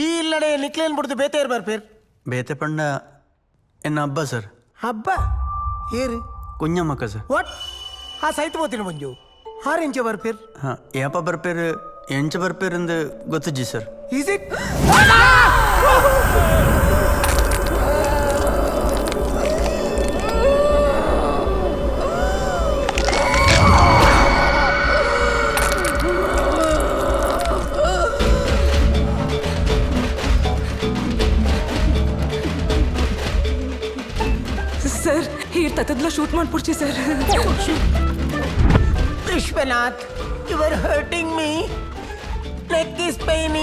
ಈ ಇಲ್ಲಡೆ ನಿಕ್ಲೇನ್ ಬಿಡ್ದು ಬೇತೆ ಇರ್ ಬರ್ಪೇರ್ ಬೇತೆ ಪಂಡ ಎನ್ನ ಹಬ್ಬ ಸರ್. ಹಬ್ಬ ಏರು ಕುഞ്ഞಮ್ಮಕ್ಕ ಸರ್. ವಾಟ್ ಆ ಸೈತ್ ಹೋತಿನ ಮಂಜು 6 ಇಂಚ ಬರ್ಪೇರ್. ಹಾಂ ಏಪ ಬರ್ಪೇರು ಎಂಚ ಬರ್ಪೇರಂದು ಗೊತ್ತಜ್ಜಿ sir. Is it sir here ತತ್ತದ್ಲ ಶೂಟ್ ಮಾಡ್ಬಿಡ್ಚಿ ಸರ್. Vishwanath, you are hurting me. Neck is ಪೈನಿಂಗ್.